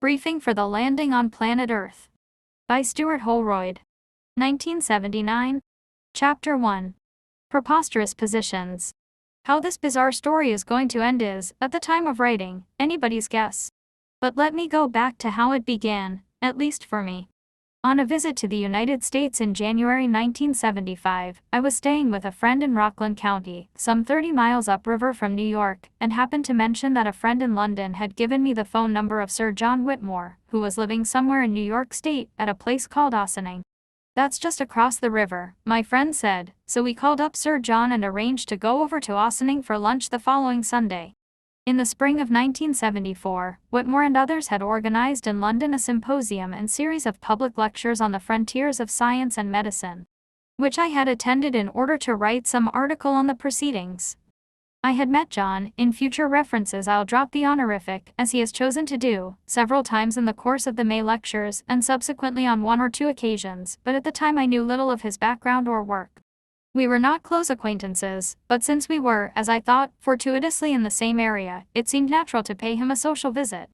Briefing for the Landing on Planet Earth by Stuart Holroyd. 1979. Chapter 1. Preposterous Positions. How this bizarre story is going to end is, at the time of writing, anybody's guess. But let me go back to how it began, at least for me. On a visit to the United States in January 1975, I was staying with a friend in Rockland County, some 30 miles upriver from New York, and happened to mention that a friend in London had given me the phone number of Sir John Whitmore, who was living somewhere in New York State, at a place called Ossining. "That's just across the river," my friend said, so we called up Sir John and arranged to go over to Ossining for lunch the following Sunday. In the spring of 1974, Whitmore and others had organized in London a symposium and series of public lectures on the frontiers of science and medicine, which I had attended in order to write some article on the proceedings. I had met John, in future references I'll drop the honorific, as he has chosen to do, several times in the course of the May lectures and subsequently on one or two occasions, but at the time I knew little of his background or work. We were not close acquaintances, but since we were, as I thought, fortuitously in the same area, it seemed natural to pay him a social visit.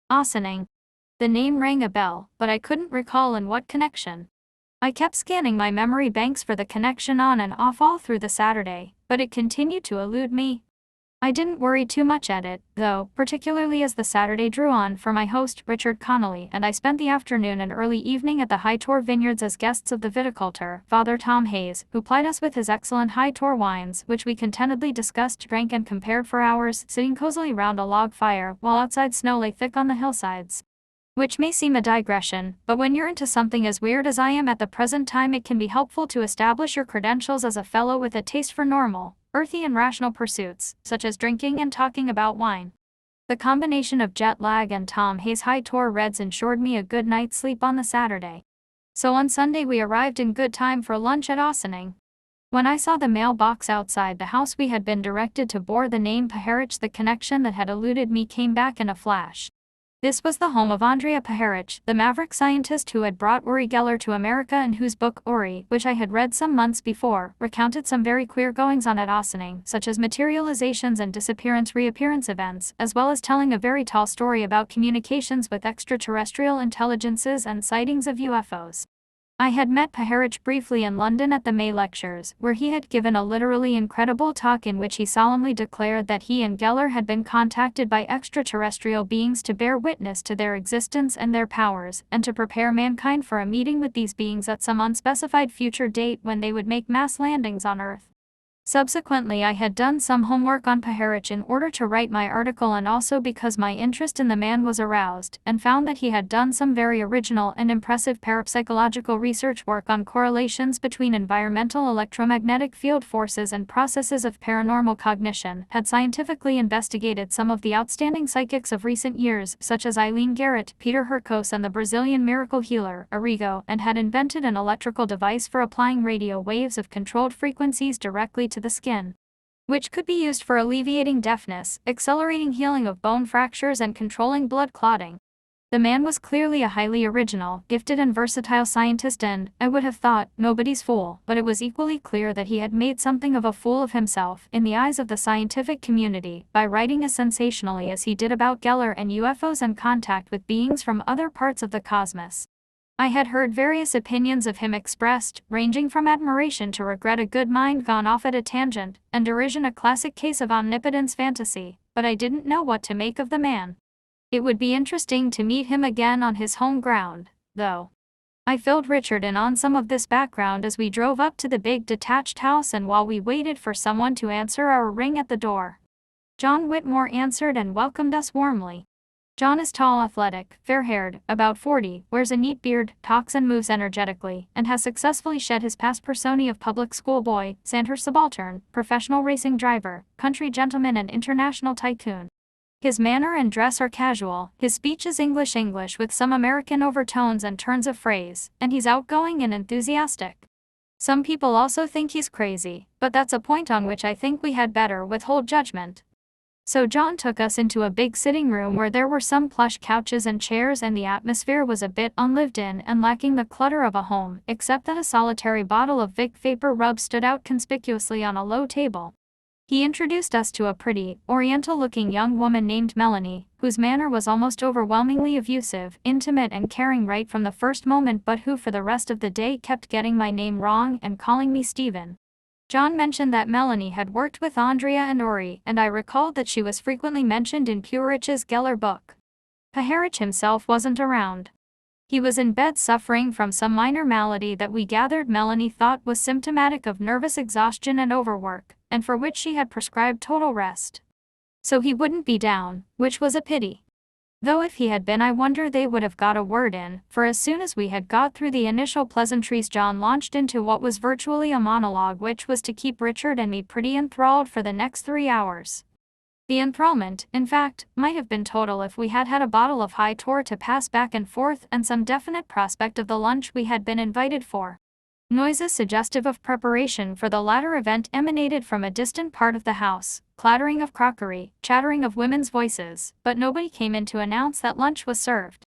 Ossining. The name rang a bell, but I couldn't recall in what connection. I kept scanning my memory banks for the connection on and off all through the Saturday, but it continued to elude me. I didn't worry too much at it, though, particularly as the Saturday drew on, for my host, Richard Connolly, and I spent the afternoon and early evening at the High Tor Vineyards as guests of the viticultor, Father Tom Hayes, who plied us with his excellent High Tor wines, which we contentedly discussed, drank and compared for hours, sitting cozily round a log fire, while outside snow lay thick on the hillsides. Which may seem a digression, but when you're into something as weird as I am at the present time, it can be helpful to establish your credentials as a fellow with a taste for normal, earthy and rational pursuits, such as drinking and talking about wine. The combination of jet lag and Tom Hayes' High Tor Reds ensured me a good night's sleep on the Saturday. So on Sunday we arrived in good time for lunch at Ossining. When I saw the mailbox outside the house we had been directed to bore the name Paharich, the connection that had eluded me came back in a flash. This was the home of Andrea Paharich, the maverick scientist who had brought Uri Geller to America and whose book Uri, which I had read some months before, recounted some very queer goings-on at Ossining, such as materializations and disappearance-reappearance events, as well as telling a very tall story about communications with extraterrestrial intelligences and sightings of UFOs. I had met Paharich briefly in London at the May lectures, where he had given a literally incredible talk in which he solemnly declared that he and Geller had been contacted by extraterrestrial beings to bear witness to their existence and their powers, and to prepare mankind for a meeting with these beings at some unspecified future date when they would make mass landings on Earth. Subsequently I had done some homework on Paharich in order to write my article, and also because my interest in the man was aroused, and found that he had done some very original and impressive parapsychological research work on correlations between environmental electromagnetic field forces and processes of paranormal cognition, had scientifically investigated some of the outstanding psychics of recent years, such as Eileen Garrett, Peter Hurkos and the Brazilian miracle healer, Arrigo, and had invented an electrical device for applying radio waves of controlled frequencies directly to the skin, which could be used for alleviating deafness, accelerating healing of bone fractures and controlling blood clotting. The man was clearly a highly original, gifted and versatile scientist and, I would have thought, nobody's fool, but it was equally clear that he had made something of a fool of himself, in the eyes of the scientific community, by writing as sensationally as he did about Geller and UFOs and contact with beings from other parts of the cosmos. I had heard various opinions of him expressed, ranging from admiration to regret, a good mind gone off at a tangent, and derision, a classic case of omnipotence fantasy, but I didn't know what to make of the man. It would be interesting to meet him again on his home ground, though. I filled Richard in on some of this background as we drove up to the big detached house and while we waited for someone to answer our ring at the door. John Whitmore answered and welcomed us warmly. John is tall, athletic, fair-haired, about 40, wears a neat beard, talks and moves energetically, and has successfully shed his past persona of public school boy, Sandhurst subaltern, professional racing driver, country gentleman and international tycoon. His manner and dress are casual, his speech is English with some American overtones and turns of phrase, and he's outgoing and enthusiastic. Some people also think he's crazy, but that's a point on which I think we had better withhold judgment. So John took us into a big sitting room where there were some plush couches and chairs, and the atmosphere was a bit unlived in and lacking the clutter of a home, except that a solitary bottle of Vic Vapor Rub stood out conspicuously on a low table. He introduced us to a pretty, oriental-looking young woman named Melanie, whose manner was almost overwhelmingly effusive, intimate and caring right from the first moment, but who for the rest of the day kept getting my name wrong and calling me Stephen. John mentioned that Melanie had worked with Andrea and Uri, and I recalled that she was frequently mentioned in Purich's Geller book. Paharich himself wasn't around. He was in bed suffering from some minor malady that we gathered Melanie thought was symptomatic of nervous exhaustion and overwork, and for which she had prescribed total rest. So he wouldn't be down, which was a pity. Though if he had been, I wonder they would have got a word in, for as soon as we had got through the initial pleasantries, John launched into what was virtually a monologue, which was to keep Richard and me pretty enthralled for the next 3 hours. The enthrallment, in fact, might have been total if we had had a bottle of high tor to pass back and forth and some definite prospect of the lunch we had been invited for. Noises suggestive of preparation for the latter event emanated from a distant part of the house, clattering of crockery, chattering of women's voices, but nobody came in to announce that lunch was served.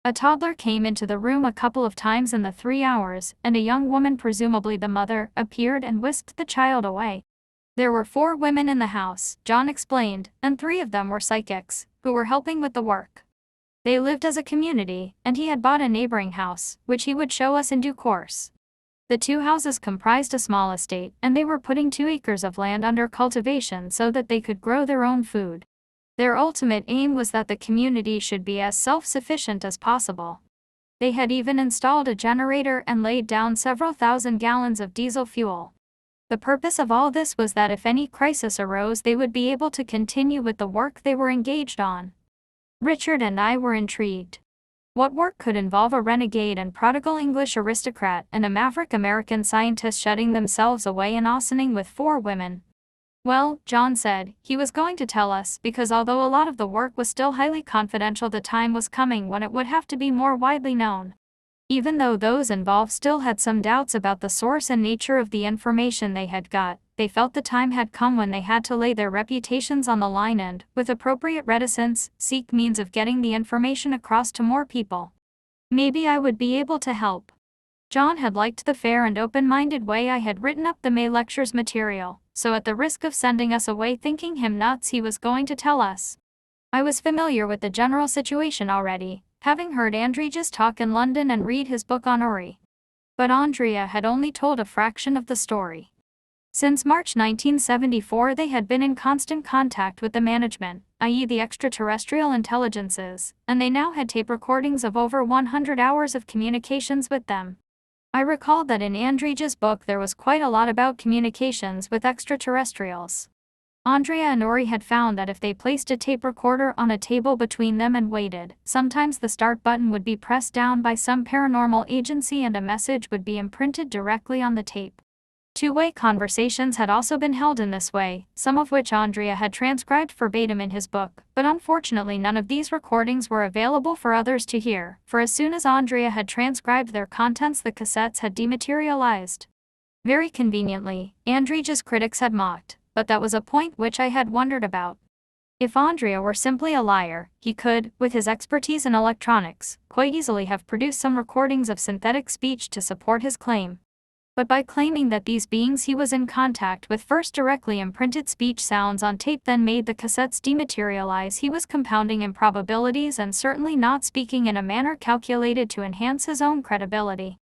A toddler came into the room a couple of times in the 3 hours, and a young woman, presumably the mother, appeared and whisked the child away. There were 4 women in the house, John explained, and 3 of them were psychics, who were helping with the work. They lived as a community, and he had bought a neighboring house, which he would show us in due course. The 2 houses comprised a small estate, and they were putting 2 acres of land under cultivation so that they could grow their own food. Their ultimate aim was that the community should be as self-sufficient as possible. They had even installed a generator and laid down several thousand gallons of diesel fuel. The purpose of all this was that if any crisis arose, they would be able to continue with the work they were engaged on. Richard and I were intrigued. What work could involve a renegade and prodigal English aristocrat and a maverick American scientist shutting themselves away and auctioning with 4 women? Well, John said, he was going to tell us, because although a lot of the work was still highly confidential, the time was coming when it would have to be more widely known. Even though those involved still had some doubts about the source and nature of the information they had got, they felt the time had come when they had to lay their reputations on the line and, with appropriate reticence, seek means of getting the information across to more people. Maybe I would be able to help. John had liked the fair and open-minded way I had written up the May lectures material, so at the risk of sending us away thinking him nuts, he was going to tell us. I was familiar with the general situation already, having heard Andreas talk in London and read his book on Uri. But Andrea had only told a fraction of the story. Since March 1974 they had been in constant contact with the management, i.e. the extraterrestrial intelligences, and they now had tape recordings of over 100 hours of communications with them. I recalled that in Andreas' book there was quite a lot about communications with extraterrestrials. Andrea and Uri had found that if they placed a tape recorder on a table between them and waited, sometimes the start button would be pressed down by some paranormal agency and a message would be imprinted directly on the tape. 2-way conversations had also been held in this way, some of which Andrea had transcribed verbatim in his book, but unfortunately none of these recordings were available for others to hear, for as soon as Andrea had transcribed their contents the cassettes had dematerialized. Very conveniently, Andrea's critics had mocked, but that was a point which I had wondered about. If Andrea were simply a liar, he could, with his expertise in electronics, quite easily have produced some recordings of synthetic speech to support his claim. But by claiming that these beings he was in contact with first directly imprinted speech sounds on tape then made the cassettes dematerialize, he was compounding improbabilities and certainly not speaking in a manner calculated to enhance his own credibility.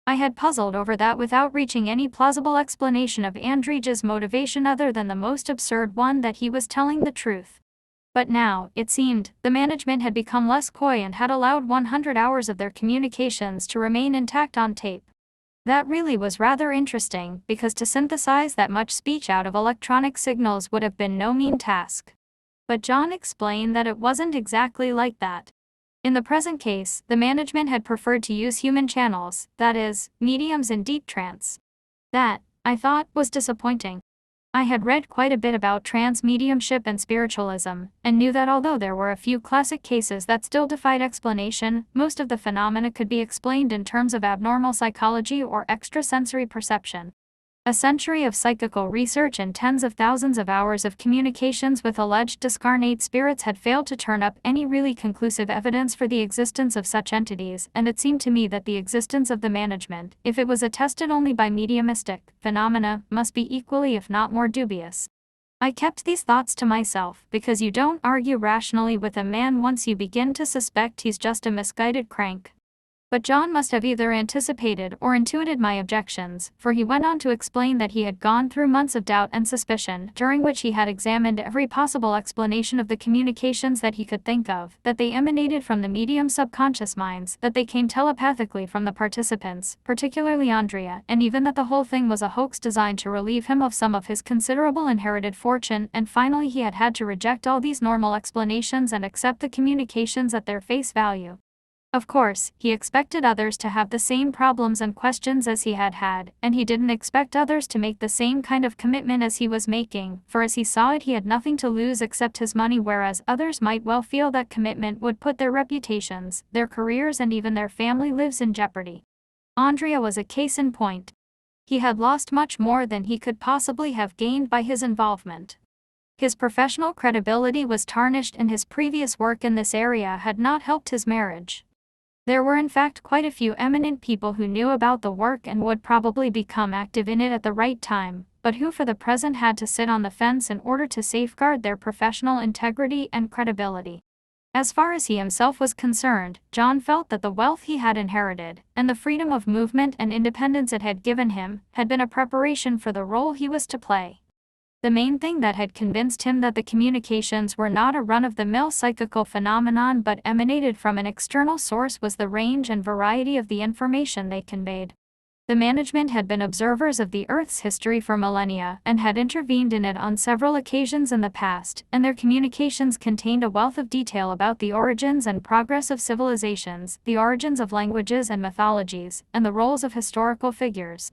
I had puzzled over that without reaching any plausible explanation of Andrea's motivation other than the most absurd one that he was telling the truth. But now, it seemed, the management had become less coy and had allowed 100 hours of their communications to remain intact on tape. That really was rather interesting, because to synthesize that much speech out of electronic signals would have been no mean task. But John explained that it wasn't exactly like that. In the present case, the management had preferred to use human channels, that is, mediums in deep trance. That, I thought, was disappointing. I had read quite a bit about trance mediumship and spiritualism, and knew that although there were a few classic cases that still defied explanation, most of the phenomena could be explained in terms of abnormal psychology or extrasensory perception. A century of psychical research and tens of thousands of hours of communications with alleged discarnate spirits had failed to turn up any really conclusive evidence for the existence of such entities, and it seemed to me that the existence of the management, if it was attested only by mediumistic phenomena, must be equally if not more dubious. I kept these thoughts to myself, because you don't argue rationally with a man once you begin to suspect he's just a misguided crank. But John must have either anticipated or intuited my objections, for he went on to explain that he had gone through months of doubt and suspicion, during which he had examined every possible explanation of the communications that he could think of, that they emanated from the medium's subconscious minds, that they came telepathically from the participants, particularly Andrea, and even that the whole thing was a hoax designed to relieve him of some of his considerable inherited fortune, and finally he had had to reject all these normal explanations and accept the communications at their face value. Of course, he expected others to have the same problems and questions as he had had, and he didn't expect others to make the same kind of commitment as he was making, for as he saw it he had nothing to lose except his money, whereas others might well feel that commitment would put their reputations, their careers and even their family lives in jeopardy. Andrea was a case in point. He had lost much more than he could possibly have gained by his involvement. His professional credibility was tarnished and his previous work in this area had not helped his marriage. There were in fact quite a few eminent people who knew about the work and would probably become active in it at the right time, but who for the present had to sit on the fence in order to safeguard their professional integrity and credibility. As far as he himself was concerned, John felt that the wealth he had inherited, and the freedom of movement and independence it had given him, had been a preparation for the role he was to play. The main thing that had convinced him that the communications were not a run-of-the-mill psychical phenomenon but emanated from an external source was the range and variety of the information they conveyed. The management had been observers of the Earth's history for millennia and had intervened in it on several occasions in the past, and their communications contained a wealth of detail about the origins and progress of civilizations, the origins of languages and mythologies, and the roles of historical figures.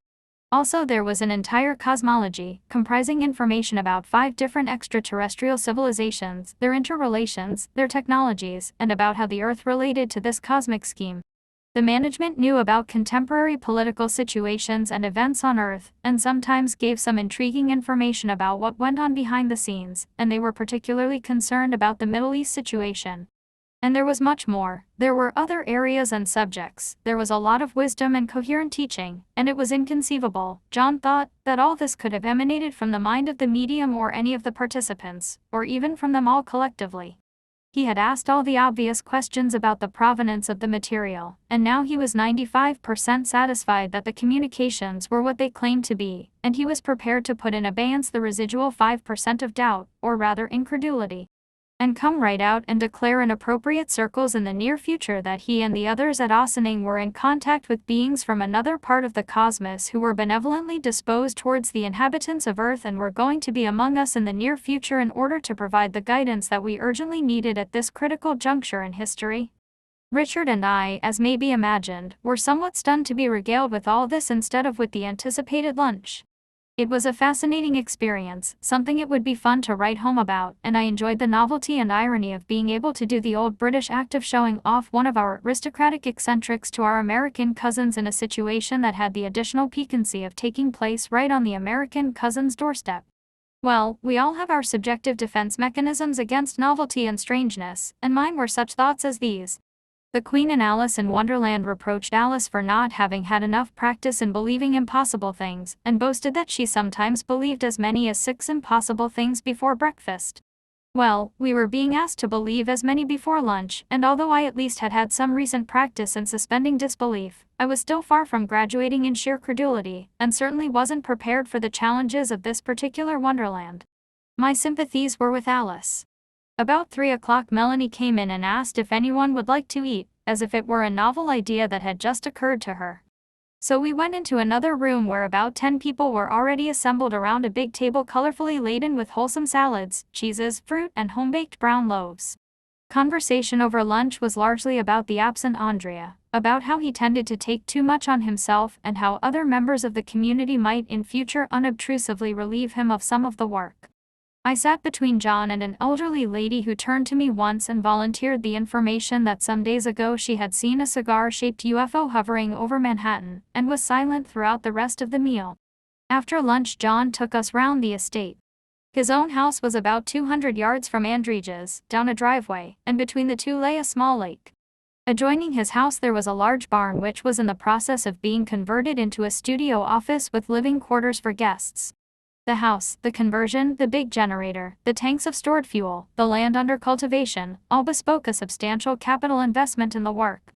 Also, there was an entire cosmology, comprising information about 5 different extraterrestrial civilizations, their interrelations, their technologies, and about how the Earth related to this cosmic scheme. The management knew about contemporary political situations and events on Earth, and sometimes gave some intriguing information about what went on behind the scenes, and they were particularly concerned about the Middle East situation. And there was much more. There were other areas and subjects, there was a lot of wisdom and coherent teaching, and it was inconceivable, John thought, that all this could have emanated from the mind of the medium or any of the participants, or even from them all collectively. He had asked all the obvious questions about the provenance of the material, and now he was 95% satisfied that the communications were what they claimed to be, and he was prepared to put in abeyance the residual 5% of doubt, or rather incredulity, and come right out and declare in appropriate circles in the near future that he and the others at Ossining were in contact with beings from another part of the cosmos who were benevolently disposed towards the inhabitants of Earth and were going to be among us in the near future in order to provide the guidance that we urgently needed at this critical juncture in history. Richard and I, as may be imagined, were somewhat stunned to be regaled with all this instead of with the anticipated lunch. It was a fascinating experience, something it would be fun to write home about, and I enjoyed the novelty and irony of being able to do the old British act of showing off one of our aristocratic eccentrics to our American cousins in a situation that had the additional piquancy of taking place right on the American cousin's doorstep. Well, we all have our subjective defense mechanisms against novelty and strangeness, and mine were such thoughts as these. The Queen in Alice in Wonderland reproached Alice for not having had enough practice in believing impossible things, and boasted that she sometimes believed as many as 6 impossible things before breakfast. Well, we were being asked to believe as many before lunch, and although I at least had had some recent practice in suspending disbelief, I was still far from graduating in sheer credulity, and certainly wasn't prepared for the challenges of this particular wonderland. My sympathies were with Alice. About 3 o'clock Melanie came in and asked if anyone would like to eat, as if it were a novel idea that had just occurred to her. So we went into another room where about 10 people were already assembled around a big table colorfully laden with wholesome salads, cheeses, fruit, and home-baked brown loaves. Conversation over lunch was largely about the absent Andrea, about how he tended to take too much on himself and how other members of the community might in future unobtrusively relieve him of some of the work. I sat between John and an elderly lady who turned to me once and volunteered the information that some days ago she had seen a cigar-shaped UFO hovering over Manhattan, and was silent throughout the rest of the meal. After lunch John took us round the estate. His own house was about 200 yards from Andrea's, down a driveway, and between the two lay a small lake. Adjoining his house there was a large barn which was in the process of being converted into a studio office with living quarters for guests. The house, the conversion, the big generator, the tanks of stored fuel, the land under cultivation, all bespoke a substantial capital investment in the work.